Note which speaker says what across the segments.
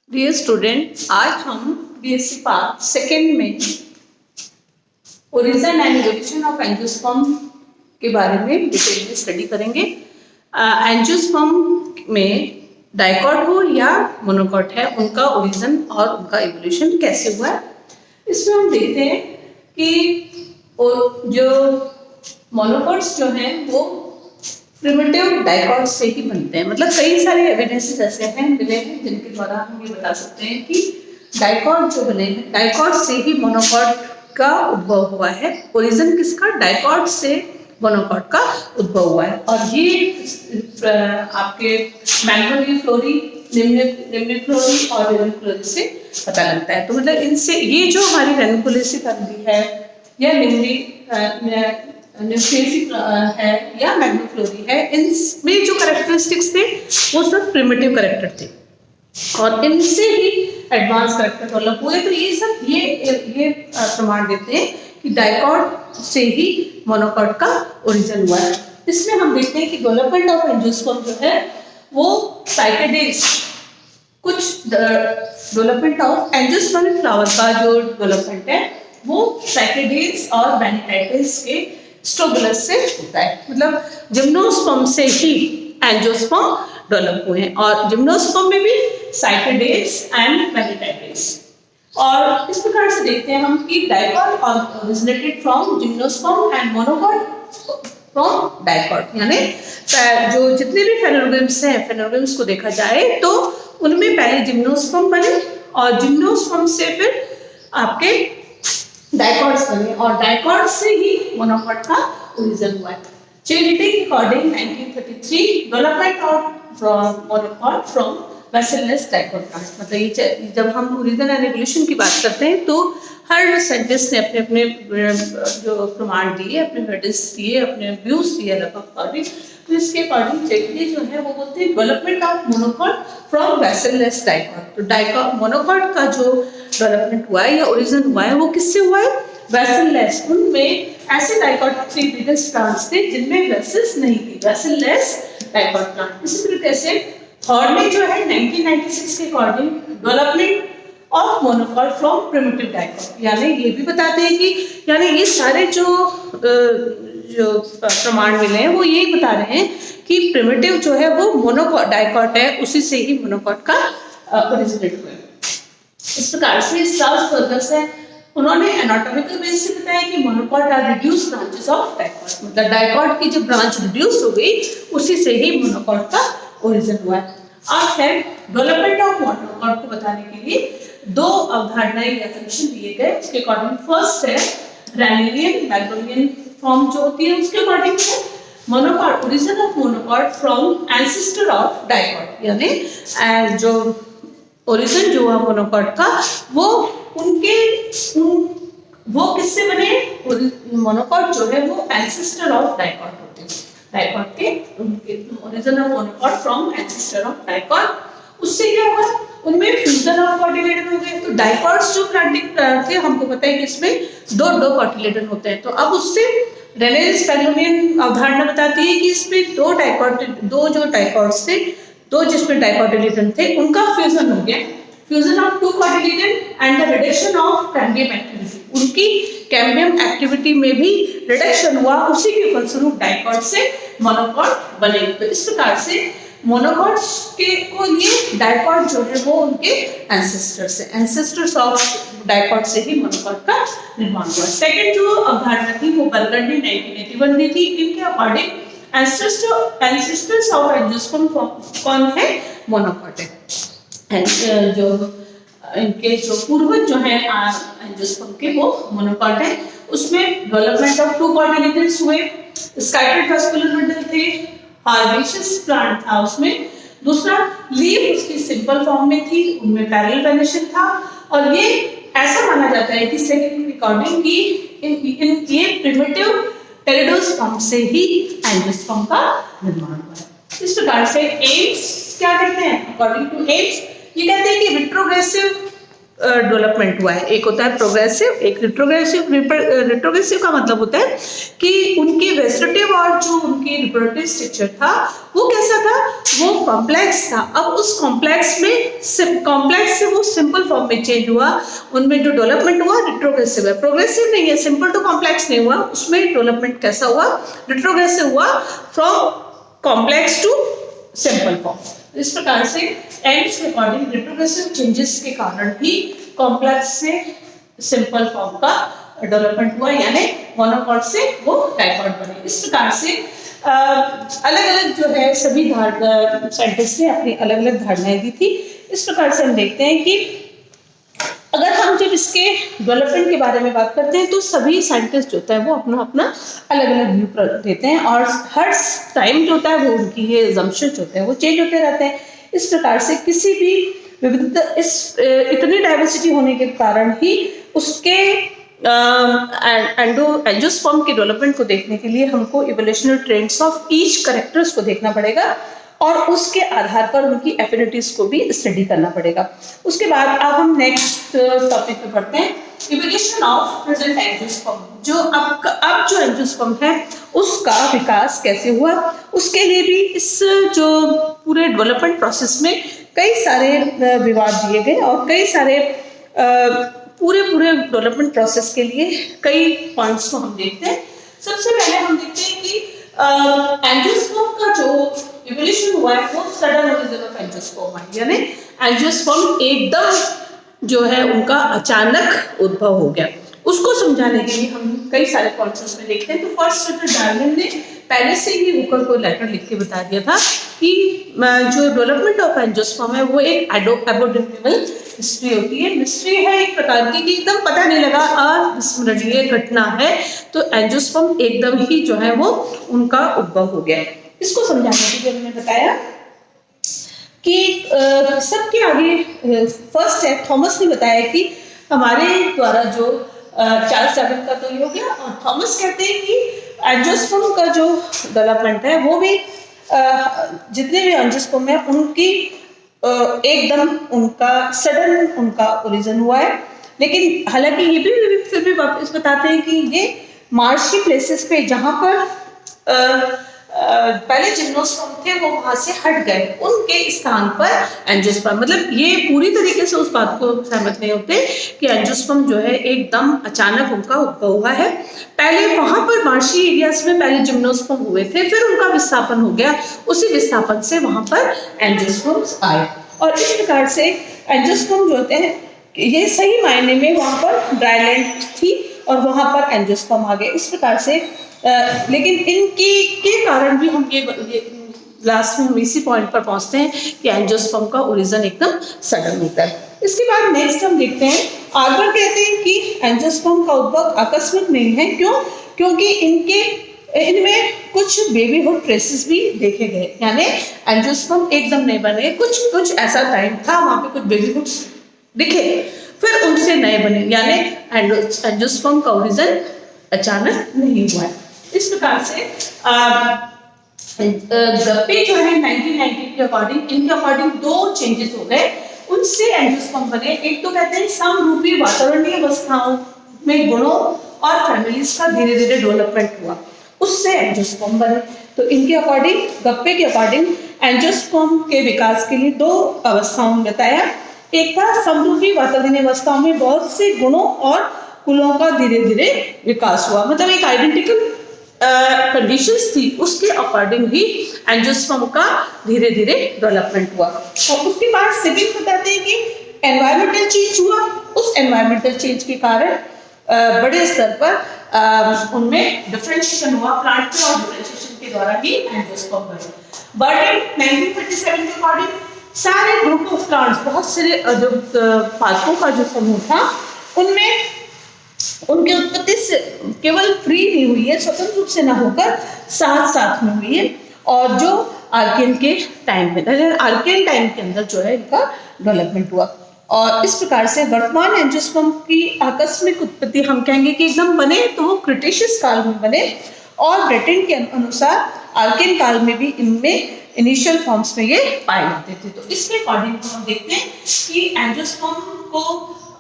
Speaker 1: Dear student, आज हम BSc part second में origin and evolution of angiosperm के बारे में डिटेल में स्टडी करेंगे। एंजियोस्पर्म में डाइकॉट हो या मोनोकॉट है, उनका ओरिजिन और उनका इवोल्यूशन कैसे हुआ है। इसमें हम देखते हैं कि जो मोनोकॉट्स जो हैं वो प्रिमिटिव डाइकॉट से ही बनते हैं। मतलब कई सारे एविडेंसेस ऐसे हैं मिले हैं जिनके द्वारा हम ये बता सकते हैं कि डाइकॉट जो बने हैं, डाइकॉट से ही मोनोकॉट का उद्भव हुआ है। ओरिजिन किसका? डाइकॉट से मोनोकॉट का उद्भव हुआ है। और ये आपके मैग्नोफ्लोरी, निम्नफ्लोरी और रेनिकुलेसी से पता लगता है। तो मतलब इनसे ये जो हमारी रेनिकुलेसी फैमिली है या न्यूक्लियसी है या मैग्नोफ्लोरी है, इनमें जो कैरेक्टरिस्टिक्स थे वो सब प्रिमिटिव कैरेक्टर थे और इनसे ही एडवांस कैरेक्टर डेवलप हुए। तो ये सब ये प्रमाण देते हैं कि डाइकॉट से ही मोनोकॉट का ओरिजिन हुआ है। इसमें हम देखते हैं कि डेवलपमेंट ऑफ एंजियोस्पर्म जो है वो साइकेडेल्स, कुछ डेवलपमेंट ऑफ एंजियोस्पर्मिक फ्लावर का जो डेवलपमेंट है वो साइकेडेल्स और वैनिटाइटिस के स्ट्रोबुलस से होता है। मतलब जिम्नोस्पर्म से ही एंजियोस्पर्म डेवलप हुए हैं और जिम्नोस्पर्म में भी साइकेडेल्स एंड वैनिटाइटिस। और इस प्रकार से देखते हैं हम कि dicot originated from gymnosperm and monocot from dicot. यानी जो जितने भी फेनोग्राम्स हैं, फेनोग्राम्स को देखा जाए तो उनमें पहले जिम्नोस्पर्म बने और जिम्नोस्पर्म से फिर आपके डाइकॉट्स बने और डाइकॉट से ही मोनोकॉट का ओरिजिन हुआ है। Genetic according 1933 development of monocot from bacillus dicot plant. मतलब ये जब हम ओरिजिन एंड इवोल्यूशन की बात करते हैं तो हर साइंटिस्ट ने अपने अपने जो प्रमाण दिए, अपने मेडिस दिए, अपने व्यूज दिए अकॉर्डिंग। तो इसके अकॉर्डिंग जेनेटिक जो है वो बोलते हैं development of monocot from bacillus dicot. तो डाइकॉट मोनोकॉट का जो डेवलपमेंट हुआ है या ओरिजिन हुआ है वो किससे हुआ है? बेसिलस। उनमें ऐसे डाइकॉटिक बिगेस्ट प्लांट्स थे जिनमें बेसिल्स नहीं थी, बेसिलस डाइकॉट प्लांट। इसी तरीके से थर्ड में जो है 1996 के according development of monocot from primitive dicot. यानी ये भी बताते हैं कि यानी ये सारे जो प्रमाण मिले हैं वो यही बता रहे हैं कि प्रिमिटिव जो है वो मोनोकॉट डाइकॉट है, उसी से ही मोनोकॉट का ओरिजिनेट हुआ है। इस प्रकार से चार्ल्स फर्गस है, उन्होंने एनाटॉमिकल बेस से बताया कि monocot are reduce branches of dicot. मतलब डाइकॉट की जो ब्रांच रिड्यूस हो गई उसी से ही मोनोकॉट का ओरिजिन हुआ है। आज है डेवलपमेंट ऑफ मोनोकॉट को बताने के लिए दो अवधारणाएं या कंडीशन दिए गए। उसके अकॉर्डिंग फर्स्ट है रैनिलियन मैग्नोलियन फॉर्म जो होती है, उसके अकॉर्डिंग है monocot origin of monocot from ancestor of dicot. यानी जो ओरिजिन जो है मोनोकॉट का वो वो किससे बने? मोनोकॉट जो है वो एंसेस्टर ऑफ डाइकॉट होते हैं। डाइकॉट के origin of monocot from ancestor of dicot. उससे क्या होगा? उनमें फ्यूजन ऑफ कॉटिलेडन हो गए। तो डाइकॉट्स जो प्लांटिंग थे, हमको पता है कि इसमें दो कॉटिलेडन होते हैं। तो अब उससे रेनेल्स पैलोनियन अवधारणा बताती है कि इसमें दो जो डाइकॉट्स थे, दो जिसमें डाइकॉटिलेडन थे, उनका फ्यूजन हो गया। Fusion of two cotyledon and the reduction of cambium activity. उनकी कैम्बियम एक्टिविटी में भी रिडक्शन हुआ, उसी के फलस्वरूप डाइकॉट से मोनोकॉट बने। तो इस प्रकार से मोनोकॉट को ये डाइकॉट जो है वो उनके एंसेस्टर्स ऑफ डाइकॉट से ही मोनोकॉट का निर्माण हुआ। सेकंड जो अवधारणा थी वो बर्गंडी ने 1981 दी थी। इनके अकॉर्डिंग एंसेस्टर्स ऑफ एंजियोस्पर्म कौन है? मोनोकॉट है। जो इनके जो पूर्वज जो है एंजियोस्पर्म के वो मोनोकॉट है। उसमें डेवलपमेंट ऑफ टू कॉटिलेडन्स हुए, स्कैटर्ड वास्कुलर बंडल थे, हार्बेशियस प्लांट था उसमें। दूसरा लीफ उसकी सिंपल फॉर्म में थी, उनमें पैरेलल वेनेशन था। और ये ऐसा माना जाता है कि सेकंड अकॉर्डिंग कि ये प्रिमिटिव टेरिडोस्पर्म से ही एंजियोस्पर्म का निर्माण हुआ है। इस प्रकार से एम्स क्या कहते हैं? अकॉर्डिंग टू एम्स ये कहते हैं कि रिट्रोग्रेसिव डेवलपमेंट हुआ है। एक होता है प्रोग्रेसिव, एक रिट्रोग्रेसिव। रिट्रोग्रेसिव का मतलब होता है कि उनकी वेजिटेटिव और जो उनकी रिप्रोडक्टिव स्ट्रक्चर था वो कैसा था, वो कॉम्प्लेक्स था। अब उस कॉम्प्लेक्स से वो सिंपल फॉर्म में चेंज हुआ, उनमें जो डेवलपमेंट हुआ रिट्रोग्रेसिव है, प्रोग्रेसिव नहीं है। सिंपल टू कॉम्प्लेक्स नहीं हुआ, उसमें डेवलपमेंट कैसा हुआ, रिट्रोग्रेसिव हुआ, from complex to simple form. इस प्रकार से एंड्स के अकॉर्डिंग रिट्रोग्रेसिव चेंजेस के कारण ही कॉम्प्लेक्स से सिंपल फॉर्म का डेवलपमेंट हुआ, यानी मोनोकॉट से वो डाइकॉट बने। इस प्रकार से अलग अलग जो है सभी साइंटिस्ट ने अपनी अलग अलग धारणाएं दी थी। इस प्रकार से हम देखते हैं कि अगर हम जब इसके डेवलपमेंट के बारे में बात करते हैं तो सभी साइंटिस्ट जो होता है वो अपना अपना अलग अलग व्यू देते हैं, और हर टाइम जो होता है वो उनकी ये assumptions जो होते हैं वो चेंज होते रहते हैं। इस प्रकार से किसी भी विविधता, इतनी डाइवर्सिटी होने के कारण ही उसके एंजियोस्पर्म के डेवलपमेंट को देखने के लिए हमको evolutionary trends of each characters को देखना पड़ेगा, और उसके आधार पर उनकी एफिनिटीज को भी स्टडी करना पड़ेगा। उसके बाद अब हम नेक्स्ट टॉपिक पे पढ़ते हैं, इवोल्यूशन ऑफ प्रेजेंट एंजियोस्पर्म। जो अब जो एंजियोस्पर्म है उसका विकास कैसे हुआ, उसके लिए भी इस जो पूरे डेवलपमेंट प्रोसेस में कई सारे विवाद दिए गए, और कई सारे पूरे डेवलपमेंट प्रोसेस के लिए कई पॉइंट्स को हम देखते हैं। सबसे पहले हम देखते हैं कि एंजियोस्पर्म का जो इवोल्यूशन हुआ है वो सडन ओरिजिन ऑफ एंजियोस्पर्म है, यानी एंजियोस्पर्म एकदम जो है उनका अचानक उद्भव हो गया। उसको समझाने के लिए हम कई सारे पॉइंट्स में देखते हैं। तो फर्स्ट डार्विन ने पहले से ही हुकर को लेटर लिख के बता दिया था कि जो डेवलपमेंट ऑफ एंजियोस्पर्म है वो एक एबोर्डिनेबल हिस्ट्री होती है, मिस्ट्री है एक प्रकार की, कि एकदम पता नहीं लगा अविस्मरणीय घटना है, तो एंजियोस्पर्म एकदम ही जो है वो उनका उद्भव हो गया। इसको समझाने के लिए मैंने बताया कि सबके आगे फर्स्ट है, थॉमस ने बताया कि हमारे द्वारा जो चार्ल्स डार्विन का तो ये हो गया, और थॉमस कहते हैं कि एंजियोस्पर्म का जो डेवलपमेंट है वो भी जितने भी एंजियोस्पर्म है उनकी एकदम उनका सडन उनका ओरिजिन हुआ है। लेकिन हालांकि ये भी फिर भी वापस बताते हैं कि ये मार्शी प्लेसेस पे जहाँ पर पहले जिम्नोस्पर्म थे वो वहां से हट गए, उनके स्थान पर एंजियोस्पर्म, मतलब ये पूरी तरीके से उस बात को सहमत नहीं होते कि एंजियोस्पर्म जो है एकदम अचानक उनका उद्भव हुआ है। पहले वहां पर मार्शी एरियाज में पहले जिम्नोस्पर्म हुए थे, फिर उनका विस्थापन हो गया, उसी विस्थापन से वहां पर एंजियोस्पर्म्स आए, और इस प्रकार से एंजियोस्पर्म जो होते हैं ये सही मायने में वहां पर ड्राईलैंड थी और वहां पर एंजियोस्पर्म आ गए। इस प्रकार से लेकिन इनकी के कारण भी हम ये लास्ट में हम इसी पॉइंट पर पहुंचते हैं कि एंजियोस्पर्म का ओरिजिन एकदम सडन होता है। इसके बाद नेक्स्ट हम देखते हैं, आर्बर कहते हैं कि एंजियोस्पर्म का उद्भव आकस्मिक नहीं है। क्यों? क्योंकि इनमें कुछ बेबीहुड ट्रेसेस भी देखे गए, यानी एंजियोस्पर्म एकदम नहीं बने, कुछ ऐसा टाइम था वहां पे कुछ बेबीहुड दिखे, फिर उनसे नए बने, यानी एंजियोस्पर्म का ओरिजिन अचानक नहीं हुआ है। इस प्रकार से गप्पे जो है 1990 के अकॉर्डिंग, इनके अकॉर्डिंग दो चेंजेस हो गए, उनसे एंजियोस्पर्म बने। एक तो कहते हैं समरूपी वातावरणीय अवस्थाओं में गुणों और फैमिलीज का धीरे धीरे डेवलपमेंट हुआ, उससे एंजियोस्पर्म बने। तो इनके अकॉर्डिंग, गप्पे के अकॉर्डिंग एंजियोस्पर्म के विकास के लिए दो अवस्थाओं में बताया। एक था समरूपी वातावरणीय अवस्थाओं में बहुत से गुणों और कुलों का धीरे धीरे विकास हुआ, मतलब एक आइडेंटिकल कंडीशंस थी, उसके अकॉर्डिंग ही एंजियोस्पर्म का धीरे धीरे डेवलपमेंट हुआ। और उसके बाद सेकंड बताते हैं कि एनवायरमेंटल चेंज हुआ, उस एनवायरमेंटल चेंज के कारण बड़े स्तर पर उनमें डिफरेंशिएशन हुआ, प्लांट के और डिफरेंशिएशन के द्वारा ही एंजियोस्पर्म बने। बर्डिंग 1937 के अकॉर्डिंग सारे ग्रुप ऑफ प्लांट्स, बहुत सारे जो पादपों का जो समूह था उनमें उनकी उत्पत्ति से केवल फ्री नहीं हुई है, स्वतंत्र रूप से न होकर साथ साथ में हुई है, और जो आर्कियन के टाइम में, आर्कियन टाइम के अंदर जो है इनका डेवलपमेंट हुआ। और इस प्रकार से वर्तमान एंजियोस्पर्म की आकस्मिक उत्पत्ति हम कहेंगे कि एकदम बने तो वो क्रिटेशियस काल में बने, और ब्रेटन के अनुसार आर्कियन काल में भी इनमें इनिशियल फॉर्म्स में ये पाए जाते थे। तो इसके अकॉर्डिंग हम देखते हैं कि एंजियोस्पर्म को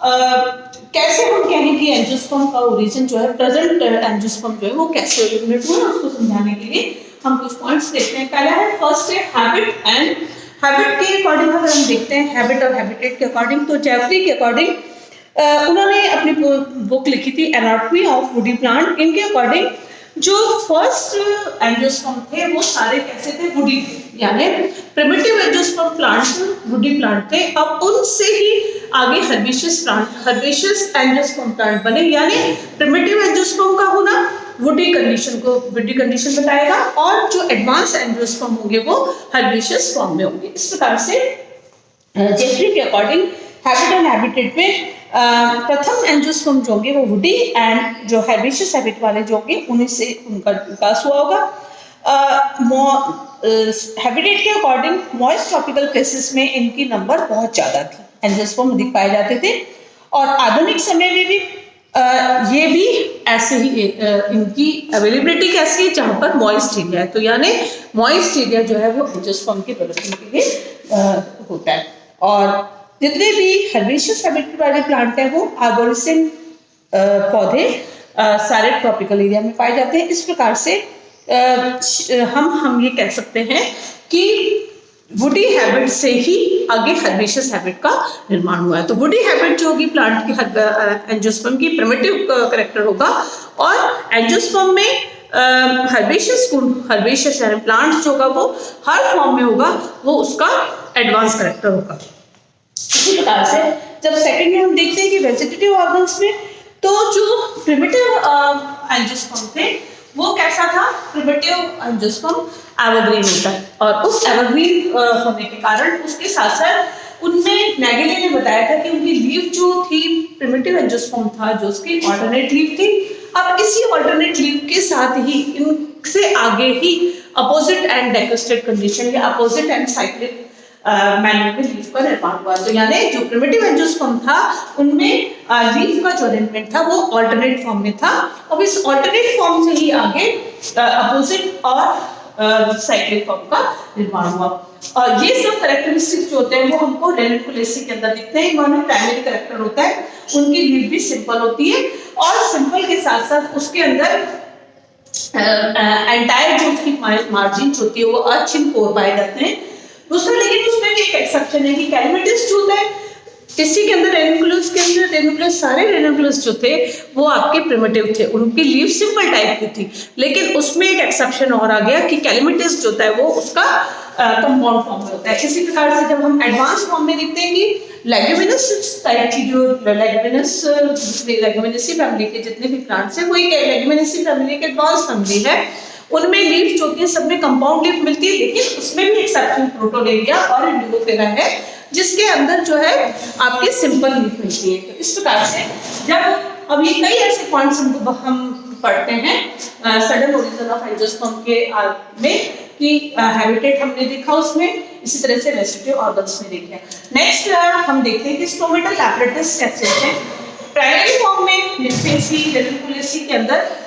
Speaker 1: कैसे हम कहें कि एंजियोस्पर्म का ओरिजिन जो है, प्रेजेंट एंजियोस्पर्म जो है वो कैसे ओरिजिनेट हुआ, उसको समझाने के लिए हम कुछ पॉइंट्स देखते हैं। पहला है, फर्स्ट है हैबिट एंड हैबिट के अकॉर्डिंग अगर हम देखते हैं हैबिट और हैबिटेट के अकॉर्डिंग, तो जेफरी के अकॉर्डिंग उन्होंने अपनी बुक लिखी थी एनाटॉमी ऑफ वुडी प्लांट। इनके अकॉर्डिंग जो फर्स्ट एंजियोस्पर्म थे वो सारे कैसे थे, वुडी थे, यानी primitive angiosperm plant woody plant थे। अब उनसे ही आगे हर्बेशियस एंजियोस्पर्म प्लांट बने, यानी प्रिमिटिव एंजियोस्पर्म का होना वुडी कंडीशन बताएगा, और जो एडवांस एंजियोस्पर्म होंगे वो हर्बेशियस फॉर्म में होंगे। इस प्रकार से जेफरी के अकॉर्डिंग हैबिट एंड हैबिटेट में प्रथम एंजियोस्पर्म जो होंगे वो वुडी एंड जो हर्बेशियस हैबिट वाले जो होंगे उन्हीं से उनका विकास हुआ होगा। हैबिटेट के अकॉर्डिंग मॉइस्ट ट्रॉपिकल प्लेसेस में इनकी नंबर बहुत ज़्यादा थी, एंजियोस्पर्म अधिक पाए जाते थे, और आधुनिक समय में भी ये भी ऐसे ही इनकी अवेलेबिलिटी कैसी है जहाँ पर मॉइस्ट एरिया है, तो यानी मॉइस्ट एरिया जो है वो एंजियोस्पर्म के डेवलपमेंट के लिए होता है। और जितने भी हर्बेशियस हैबिट वाले प्लांट हैं वो आर्बोरिसेंट पौधे सारे ट्रॉपिकल एरिया में पाए जाते हैं। इस प्रकार से हम ये कह सकते हैं कि वुडी हैबिट से ही आगे हर्बेशियस हैबिट का निर्माण हुआ है। तो वुडी हैबिट जो होगी प्लांट की एंजियोस्पर्म की प्रिमिटिव करेक्टर होगा, और एंजियोस्पर्म में हर्बेशियस यानी प्लांट जो होगा वो हर फॉर्म में होगा, वो उसका एडवांस करेक्टर होगा। इसी प्रकार से जब सेकंड में हम देखते हैं कि वेजिटेटिव ऑर्गन्स में, तो जो प्रिमिटिव एंजियोस्पर्म थे वो कैसा था, प्रिमिटिव एंजियोस्पर्म एवरग्रीन होता है, और उस एवरग्रीन होने के कारण उसके साथ साथ उनमें नैगेले ने बताया था कि उनकी लीफ जो थी, प्रिमिटिव एंजियोस्पर्म था जो उसकी ऑल्टरनेट लीफ थी। अब इसी ऑल्टरनेट लीफ के साथ ही इनसे आगे ही अपोजिट एंड डाइकोस्टेट कंडीशन या अपोजिट एंड साइक्लिक मैनर में लीफ का निर्माण हुआ। तो यानी जो प्रिमिटिव एंजियोस्पर्म था उनमें लीफ का जो अरेंजमेंट था वो ऑल्टरनेट फॉर्म में था, और इस ऑल्टरनेट फॉर्म से ही आगे अपोजिट और साइक्लिक फॉर्म का निर्माण हुआ। और ये सब कैरेक्टरिस्टिक्स जो होते हैं वो हमको रेनिकुलेसी के अंदर दिखते हैं। इनमें प्राइमरी कैरेक्टर होता है, उनकी लीफ भी सिंपल होती है, और सिंपल के साथ साथ उसके अंदर एंटायर जो उसकी मार्जिन होती है वो अचिन पोर पाए जाते हैं। दूसरा, लेकिन उसमें भी एक एक्सेप्शन है कि कैलमेटिस जो होता है, इसी के अंदर रेनिकुलस सारे रेनिकुलस जो थे वो आपके प्रिमिटिव थे, उनकी लीफ सिंपल टाइप की थी, लेकिन उसमें एक एक्सेप्शन और आ गया कि कैलमेटिस जो होता है वो उसका कंपाउंड फॉर्म में होता है। इसी प्रकार से जब हम एडवांस फॉर्म में देखते हैं कि लेग्यूमिनस टाइप की जो लेग्यूमिनेसी फैमिली के जितने भी प्लांट्स हैं वो एक लेग्यूमिनेसी फैमिली के एडवांस फैमिली है, उनमें लीफ जो है सब में कंपाउंड लीफ मिलती है, लेकिन उसमें भी एक्सेप्शन प्रोटोलेरिया और इंडिगोफेरा है जिसके अंदर जो है आपके सिंपल लीफ मिलती है। तो इस प्रकार से जब अब ये कई ऐसे पॉइंट्स हम पढ़ते हैं सडन ओरिजिन ऑफ एंजियोस्पर्म के में कि हैबिटेट हमने देखा उसमें, इसी तरह से वेजिटेटिव ऑर्गन्स में देखे। नेक्स्ट हम देखते हैं कि स्टोमेटल एपरेटस कैसे होते हैं। प्राइमरी फॉर्म में लिस्पेसी रेनिकुलेसी के अंदर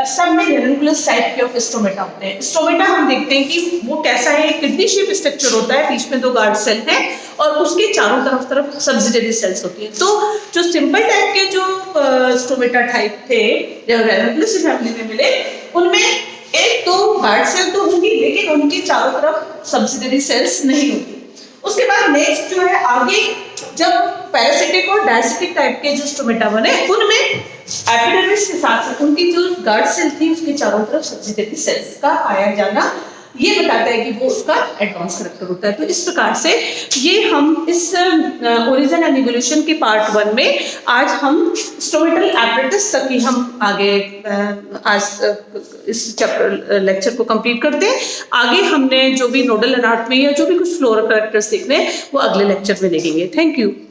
Speaker 1: सब में रेनिकुलस टाइप के ऑफ स्टोमेटा होते हैं। स्टोमेटा हम देखते हैं कि वो कैसा है, किडनी शेप स्ट्रक्चर होता है, बीच में 2 गार्ड सेल हैं और उसके चारों तरफ सब्सिडियरी सेल्स होती हैं। तो जो सिंपल टाइप के जो स्टोमेटा टाइप थे जो रेनिकुलस फैमिली में मिले, उनमें 1-2 गार्ड सेल तो होंगी, लेकिन उनके चारों तरफ सब्सिडियरी सेल्स नहीं होती। उसके बाद नेक्स्ट जो है आगे जब पैरासिटिक और डायसिटिक टाइप के जो स्टोमेटा बने, उनमें एपिडर्मिस के साथ साथ उनकी जो गार्ड सेल थी उसके चारों तरफ सब्सिडियरी सेल्स का पाया जाना ये बताता है कि वो उसका एडवांस कैरेक्टर होता है। तो इस प्रकार से ये हम इस ओरिजिन एंड इवोल्यूशन के पार्ट 1 में आज हम स्टोमेटल एपरेटस तक ही हम आगे आज इस चैप्टर लेक्चर को कंप्लीट करते हैं। आगे हमने जो भी नोडल एनाटॉमी या जो भी कुछ फ्लोरल कैरेक्टर्स देखने वो अगले लेक्चर में देखेंगे। Thank you.